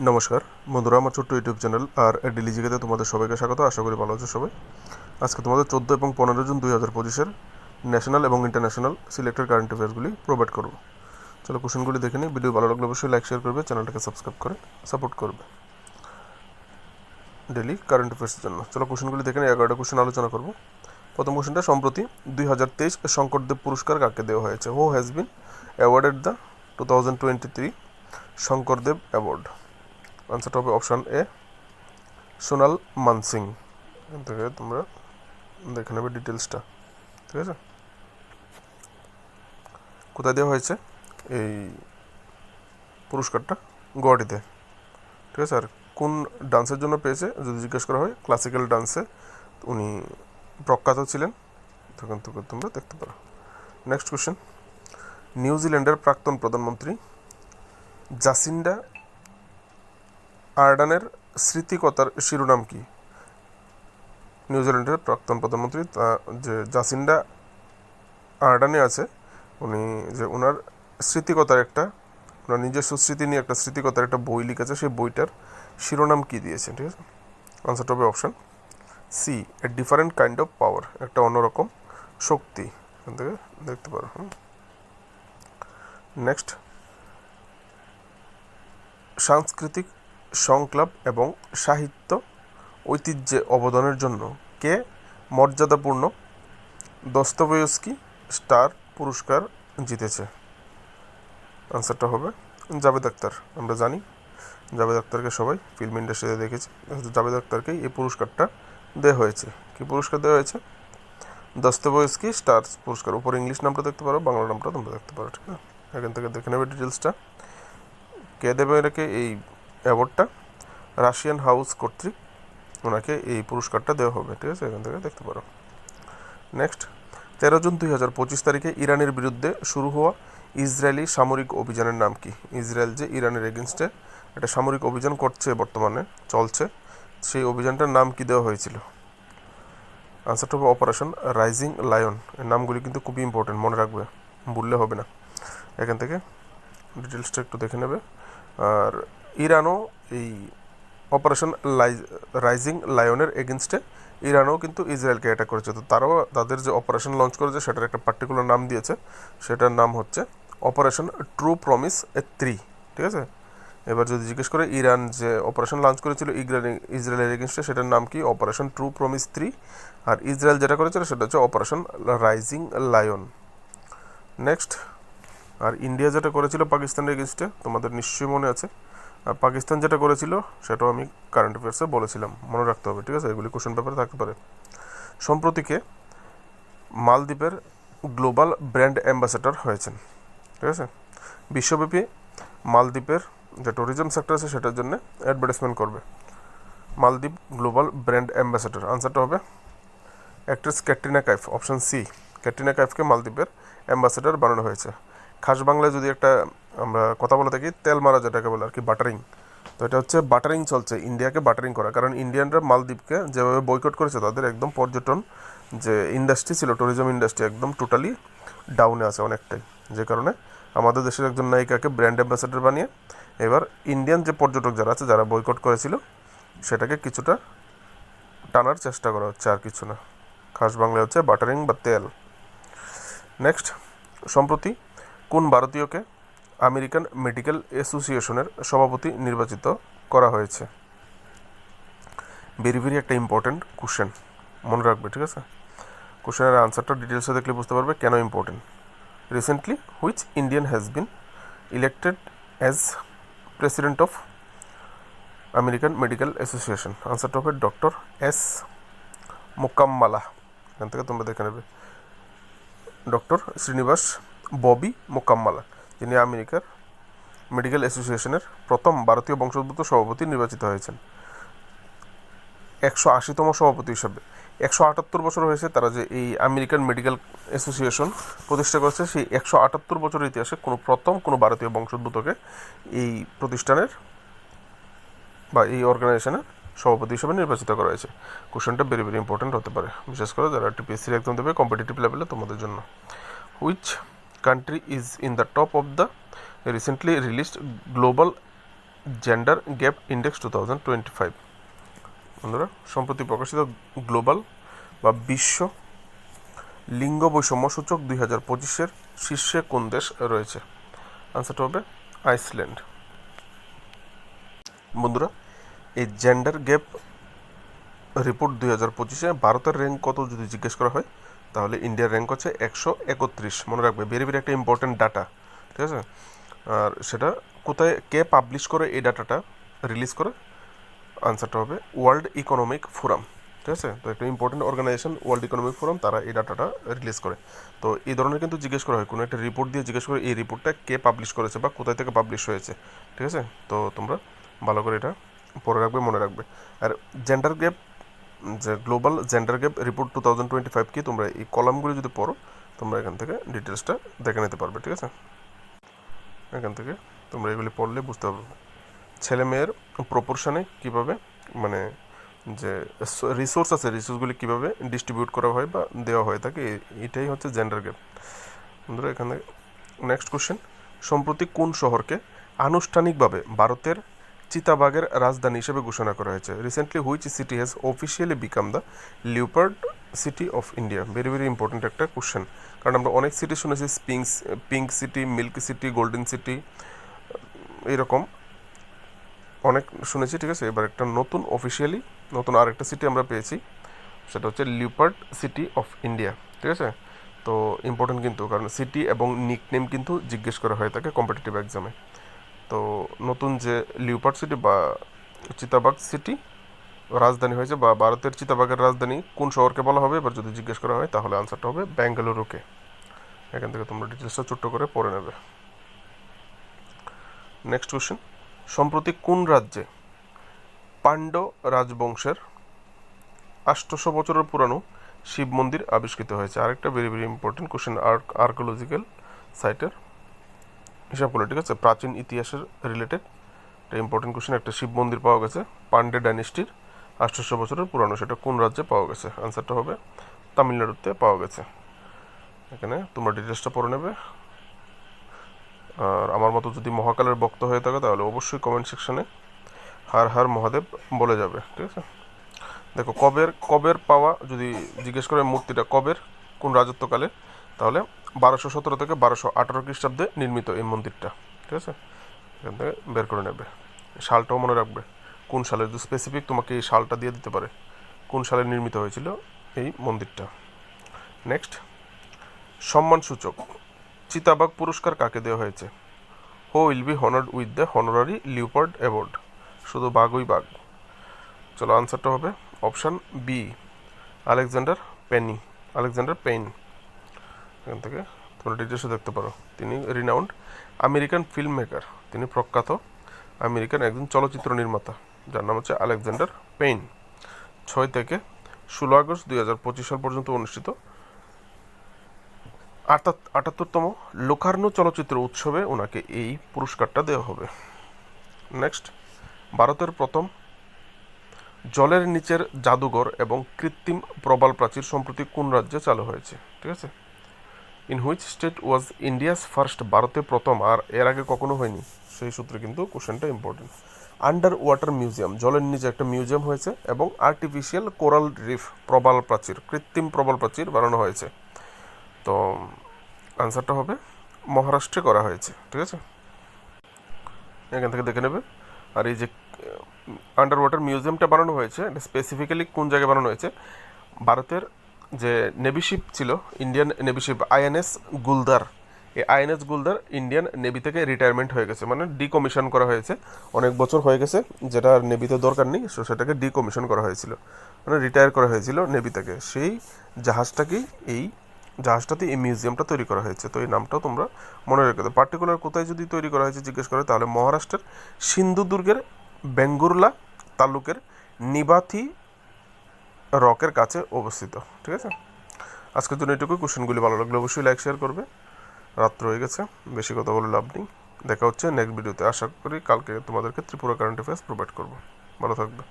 নমস্কার বন্ধুরা, আমার ছোট্ট ইউটিউব চ্যানেল আর ডেলি জিকেতে তোমাদের সবাইকে স্বাগত। আশা করি ভালো আছো সবাই। আজকে তোমাদের 14 এবং 15 জুন 2025-এর ন্যাশনাল এবং ইন্টারন্যাশনাল সিলেক্টেড কারেন্ট অ্যাফেয়ার্সগুলি প্রোভাইড করবো। চলো কোশ্চেনগুলি দেখে নিই। ভিডিও ভালো লাগলে অবশ্যই লাইক শেয়ার করবে, চ্যানেলটাকে সাবস্ক্রাইব করে সাপোর্ট করবে ডেলি কারেন্ট অ্যাফেয়ার্সের জন্য। চলো কোশ্চেনগুলি দেখে নিই। 11টা কোশ্চেন আলোচনা করবো। প্রথম কোশ্চেনটা, সম্প্রতি 2023 শঙ্করদেব পুরস্কার কাকে দেওয়া হয়েছে? Who has been awarded the 2023 Sankardev award? আনসারটা হবে অপশান এ, সোনাল মানসিং। এখান থেকে তোমরা দেখে নেবে ডিটেলসটা, ঠিক আছে। কোথায় দেওয়া হয়েছে এই পুরস্কারটা? গুয়াহাটিতে, ঠিক আছে। আর কোন ডান্সের জন্য পেয়েছে যদি জিজ্ঞেস করা হয়, ক্লাসিক্যাল ডান্সে উনি প্রখ্যাত ছিলেন, তখন তোমরা দেখতে পারো। নেক্সট কোশ্চেন, নিউজিল্যান্ডের প্রাক্তন প্রধানমন্ত্রী জাসিন্ডা আর্ডানের স্মৃতিকথার শিরোনাম কি? নিউজিল্যান্ডের প্রাক্তন প্রধানমন্ত্রী যে জাসিন্ডা আর্ডানে আছে, উনি যে ওনার স্মৃতিকথার একটা, ওনার নিজস্ব স্মৃতি নিয়ে একটা স্মৃতিকথার একটা বই লিখেছে, সেই বইটার শিরোনাম কী দিয়েছে? ঠিক আছে, আনসারটা হবে option C, a different kind of power, একটা অন্যরকম শক্তি। এখান থেকে দেখতে পারো। নেক্সট, সাংস্কৃতিক সংক্লাপ এবং সাহিত্য ঐতিহ্যে অবদানের জন্য কে মর্যাদাপূর্ণ দস্তয়েভস্কি স্টার পুরস্কার জিতেছে? আনসারটা হবে জাভেদ আখতার। আমরা জানি জাভেদ আখতারকে সবাই ফিল্ম ইন্ডাস্ট্রিতে দেখেছি। জাভেদ আখতারকেই এই পুরস্কারটা দেওয়া হয়েছে। কী পুরস্কার দেওয়া হয়েছে? দস্তয়েভস্কি স্টার পুরস্কার। উপরে ইংলিশ নামটা দেখতে পারো, বাংলা নামটা তোমরা দেখতে পারো, ঠিক আছে। এখান থেকে দেখে নেবে ডিটেলসটা। কে দেবে এটাকে এই অ্যাওয়ার্ডটা? রাশিয়ান হাউস কর্তৃক ওনাকে এই পুরস্কারটা দেওয়া হবে, ঠিক আছে। এখান থেকে দেখতে পারো। নেক্সট, 13 জুন 2025 তারিখে ইরানের বিরুদ্ধে শুরু হওয়া ইসরায়েলি সামরিক অভিযানের নাম কি? ইসরায়েল যে ইরানের এগেনস্টে একটা সামরিক অভিযান করছে, বর্তমানে চলছে, সেই অভিযানটার নাম কি দেওয়া হয়েছিল? আনসারটা হবে অপারেশন রাইজিং লায়ন। এর নামগুলি কিন্তু খুবই ইম্পর্টেন্ট, মনে রাখবে, ভুললে হবে না। এখান থেকে ডিটেলসটা একটু দেখে নেবে। আর ইরানও এই অপারেশন রাইজিং লায়নের এগেনস্টে ইরানও কিন্তু ইসরায়েলকে অ্যাটাক করেছে। তো তারাও তাদের যে অপারেশন লঞ্চ করেছে সেটার একটা পার্টিকুলার নাম দিয়েছে, সেটার নাম হচ্ছে অপারেশন ট্রু প্রমিস 3, ঠিক আছে। এবার যদি জিজ্ঞেস করে ইরান যে অপারেশন লঞ্চ করেছিল ইসরায়েলের এগেনস্টে, সেটার নাম কি? Operation true promise 3। আর ইসরায়েল যেটা করেছিল সেটা হচ্ছে অপারেশন রাইজিং লায়ন। নেক্সট, আর ইন্ডিয়া যেটা করেছিল পাকিস্তানের এগেনস্টে, তোমাদের নিশ্চয়ই মনে আছে। আর পাকিস্তান যেটা করেছিল সেটাও আমি কারেন্ট অ্যাফেয়ার্সে বলেছিলাম, মনে রাখতে হবে, ঠিক আছে। এগুলি কোশ্চেন পেপারে থাকতে পারে। সম্প্রতিকে মালদ্বীপের গ্লোবাল ব্র্যান্ড অ্যাম্বাসেডর হয়েছেন, ঠিক আছে। বিশ্বব্যাপী মালদ্বীপের যে ট্যুরিজম সেক্টর আছে সেটার জন্য অ্যাডভার্টাইজমেন্ট করবে মালদ্বীপ গ্লোবাল ব্র্যান্ড অ্যাম্বাসেডর। আনসারটা হবে actress Katrina Kaif, option C. Katrina কাইফকে মালদ্বীপের অ্যাম্বাসেডর বানানো হয়েছে। খাস বাংলায় যদি একটা আমরা কথা বলে থাকি, তেল মারা যেটাকে বলে আর কি, বাটারিং। তো এটা হচ্ছে বাটারিং চলছে, ইন্ডিয়াকে বাটারিং করা। কারণ ইন্ডিয়ানরা মালদ্বীপকে যেভাবে বয়কট করেছে, তাদের একদম পর্যটন যে ইন্ডাস্ট্রি ছিল, ট্যুরিজম ইন্ডাস্ট্রি একদম টোটালি ডাউনে আছে অনেকটাই। যে কারণে আমাদের দেশের একজন নায়িকাকে ব্র্যান্ড অ্যাম্বাসেডর বানিয়ে এবার ইন্ডিয়ান যে পর্যটক যারা আছে, যারা বয়কট করেছিল, সেটাকে কিছুটা টানার চেষ্টা করা হচ্ছে, আর কিছু না। খাস বাংলায় হচ্ছে বাটারিং বা তেল। নেক্সট, সম্প্রতি কোন ভারতীয়কে আমেরিকান মেডিকেল অ্যাসোসিয়েশনের সভাপতি নির্বাচিত করা হয়েছে? ভেরি ভেরি একটা ইম্পর্টেন্ট কোশ্চেন, মনে রাখবে, ঠিক আছে। কোশ্চেনের আনসারটা ডিটেলসে দেখলে বুঝতে পারবে কেন important. Recently which Indian has been elected as president of American medical association? আনসারটা হবে ডক্টর এস মোকাম্মালা। এখান থেকে তোমরা দেখে নেবে ডক্টর শ্রীনিবাস ববি মোকাম্মালা, যিনি আমেরিকার মেডিকেল অ্যাসোসিয়েশনের প্রথম ভারতীয় বংশোদ্ভূত সভাপতি নির্বাচিত হয়েছেন 180তম সভাপতি হিসাবে। 178 বছর হয়েছে তারা যে এই আমেরিকান মেডিকেল অ্যাসোসিয়েশন প্রতিষ্ঠা করেছে। সেই 178 বছরের ইতিহাসে কোনো ভারতীয় বংশোদ্ভূতকে এই প্রতিষ্ঠানের বা এই অর্গানাইজেশনের সভাপতি হিসেবে নির্বাচিত করা হয়েছে। কোশ্চেনটা ভেরি ভেরি ইম্পর্টেন্ট হতে পারে, বিশেষ করে যারা টিপিএসসির এক্সাম দেবে কম্পিটিটিভ লেভেলে, তোমাদের জন্য। Which country is in the top of the recently released global gender gap index 2025। বন্ধুরা, সম্প্রতি প্রকাশিত গ্লোবাল বা বিশ্ব লিঙ্গ বৈষম্য সূচক 2025-এর শীর্ষে কোন দেশ রয়েছে? আনসারটা হবে আইসল্যান্ড। বন্ধুরা, এই জেন্ডার গ্যাপ রিপোর্ট 2025-এ ভারতের র্যাঙ্ক কত যদি জিজ্ঞেস করা হয়, তাহলে ইন্ডিয়ার র্যাঙ্ক হচ্ছে 131। মনে রাখবে, ভেরি ভেরি একটা ইম্পর্টেন্ট ডাটা, ঠিক আছে? আর সেটা কোথায়, কে পাবলিশ করে এই ডাটাটা রিলিজ করে? আনসারটা হবে ওয়ার্ল্ড ইকোনমিক ফোরাম, ঠিক আছে? তো একটা important organization World Economic Forum, তারা এই ডাটাটা রিলিজ করে। তো এই ধরনের কিন্তু জিজ্ঞেস করা হয়, কোনো একটা রিপোর্ট দিয়ে জিজ্ঞেস করে এই রিপোর্টটা কে পাবলিশ করেছে বা কোথায় থেকে পাবলিশ হয়েছে, ঠিক আছে? তো তোমরা ভালো করে এটা পড়ে রাখবে, মনে রাখবে। আর জেন্ডার গ্যাপ, যে গ্লোবাল জেন্ডার গ্যাপ রিপোর্ট 2025 কি, তোমরা এই কলামগুলি যদি পড়ো, তোমরা এখান থেকে ডিটেলসটা দেখে নিতে পারবে, ঠিক আছে? এখান থেকে তোমরা এগুলি পড়লে বুঝতে পারবে ছেলে মেয়ের প্রপোর্শনে কীভাবে, মানে যে রিসোর্স আছে, রিসোর্সগুলি কীভাবে ডিস্ট্রিবিউট করা হয় বা দেওয়া হয়ে থাকে, এটাই হচ্ছে জেন্ডার গ্যাপ। বন্ধুরা, এখানে নেক্সট কোশ্চেন, সম্প্রতি কোন শহরকে আনুষ্ঠানিকভাবে ভারতের চিতাবাঘের রাজধানী হিসেবে ঘোষণা করা হয়েছে? Recently which city has officially become the leopard city of India? Very very important একটা কোশ্চেন, কারণ আমরা অনেক সিটি শুনেছি, pink city, milk city, golden city, এইরকম অনেক শুনেছি, ঠিক আছে? এবার একটা নতুন অফিসিয়ালি নতুন আরেকটা সিটি আমরা পেয়েছি, সেটা হচ্ছে লিওপার্ড সিটি অফ ইন্ডিয়া, ঠিক আছে? তো ইম্পর্টেন্ট কিন্তু, কারণ সিটি এবং নিকনেম কিন্তু জিজ্ঞেস করা হয়ে থাকে কম্পিটিটিভ এক্সামে। তো নতুন যে লিওপার্ড সিটি বা চিতাবাঘ সিটি রাজধানী হয়েছে, বা ভারতের চিতাবাঘের রাজধানী কোন শহরকে বলা হবে এবার যদি জিজ্ঞেস করা হয়, তাহলে আনসারটা হবে বেঙ্গালুরুকে। এখান থেকে তোমরা ডিটেলসটা ছোট্ট করে পড়ে নেবে। নেক্সট কোশ্চেন, সম্প্রতি কোন রাজ্যে পাণ্ড্য রাজবংশের 800 বছরের পুরানো শিব মন্দির আবিষ্কৃত হয়েছে? আরেকটা very very important question, archaeological সাইটের হিসাব করলে, ঠিক আছে? প্রাচীন ইতিহাসের রিলেটেড একটা ইম্পর্টেন্ট কোশ্চেন, একটা শিব মন্দির পাওয়া গেছে পাণ্ডে ডাইনেস্টির 800 বছরের পুরানো, সেটা কোন রাজ্যে পাওয়া গেছে? আনসারটা হবে তামিলনাড়ুতে পাওয়া গেছে। এখানে তোমরা ডিটেলসটা পড়ে নেবে। আর আমার মতো যদি মহাকালের ভক্ত হয়ে থাকে, তাহলে অবশ্যই কমেন্ট সেকশনে হার হার মহাদেব বলে যাবে, ঠিক আছে? দেখো, কবের পাওয়া যদি জিজ্ঞেস করে মূর্তিটা কবের, কোন রাজত্বকালে, তাহলে 1217 থেকে 1218 খ্রিস্টাব্দে নির্মিত এই মন্দিরটা, ঠিক আছে? এখান থেকে বের করে নেবে। সালটাও মনে রাখবে, কোন সালে, যদি স্পেসিফিক তোমাকে এই সালটা দিয়ে দিতে পারে, কোন সালে নির্মিত হয়েছিল এই মন্দিরটা। নেক্সট, সম্মানসূচক চিতাবাঘ পুরস্কার কাকে দেওয়া হয়েছে? Who will be honoured with the honorary leopard award? শুধু বাঘই বাঘ। চলো, আনসারটা হবে অপশান বি, আলেকজান্ডার পেইন। এখান থেকে তোমরা ডিটেলসে দেখতে পারো। তিনি রিনাউন্ড আমেরিকান ফিল্ম মেকার, তিনি প্রখ্যাত আমেরিকান একজন চলচ্চিত্র নির্মাতা, যার নাম হচ্ছে আলেকজান্ডার পেইন। 6 থেকে 16 আগস্ট 2025 সাল পর্যন্ত অনুষ্ঠিত 78তম লোকার্নো চলচ্চিত্র উৎসবে ওনাকে এই পুরস্কারটা দেওয়া হবে। নেক্সট, ভারতের প্রথম জলের নিচের জাদুঘর এবং কৃত্রিম প্রবাল প্রাচীর সম্প্রতি কোন রাজ্যে চালু হয়েছে? ঠিক আছে, in which state was India's first? ভারতে প্রথম, আর এর আগে কখনো হয়নি, সেই সূত্রে কিন্তু কোশ্চেনটা ইম্পর্টেন্ট। আন্ডার ওয়াটার মিউজিয়াম, জলের নিচে একটা মিউজিয়াম হয়েছে, এবং আর্টিফিশিয়াল কোরাল রিফ, প্রবাল প্রাচীর, কৃত্রিম প্রবাল প্রাচীর বানানো হয়েছে। তো আনসারটা হবে মহারাষ্ট্রে করা হয়েছে, ঠিক আছে? এখান থেকে দেখে নেবে। আর এই যে আন্ডার ওয়াটার মিউজিয়ামটা বানানো হয়েছে, এটা স্পেসিফিক্যালি কোন জায়গায় বানানো হয়েছে? ভারতের যে নেভিশিপ ছিল, ইন্ডিয়ান নেভিশিপ আইএনএস গুলদার, এই আইএনএস গুলদার ইন্ডিয়ান নেভি থেকে রিটায়ারমেন্ট হয়ে গেছে, মানে ডিকমিশন করা হয়েছে, অনেক বছর হয়ে গেছে, যেটা আর নেভিতে দরকার নেই, সো সেটাকে ডিকমিশন করা হয়েছিল, মানে রিটায়ার করা হয়েছিল নেভি থেকে। সেই জাহাজটাকেই এই মিউজিয়ামটা তৈরি করা হয়েছে। তো এই নামটাও তোমরা মনে রেখে দাও। পার্টিকুলার কোথায় যদি তৈরি করা হয়েছে জিজ্ঞেস করে, তাহলে মহারাষ্ট্রের সিন্ধুদুর্গের বেঙ্গুরলা তালুকের নিবাথি রকের কাছে অবস্থিত, ঠিক আছে? আজকের জন্য এটুকুই। কোশ্চেনগুলি ভালো লাগলে অবশ্যই লাইক শেয়ার করবে। রাত্র হয়ে গেছে, বেশি কথা বলে লাভ নেই। দেখা হচ্ছে নেক্সট ভিডিওতে। আশা করি কালকে তোমাদেরকে ত্রিপুরা কারেন্ট অ্যাফেয়ার্স প্রোভাইড করবো। ভালো থাকবে।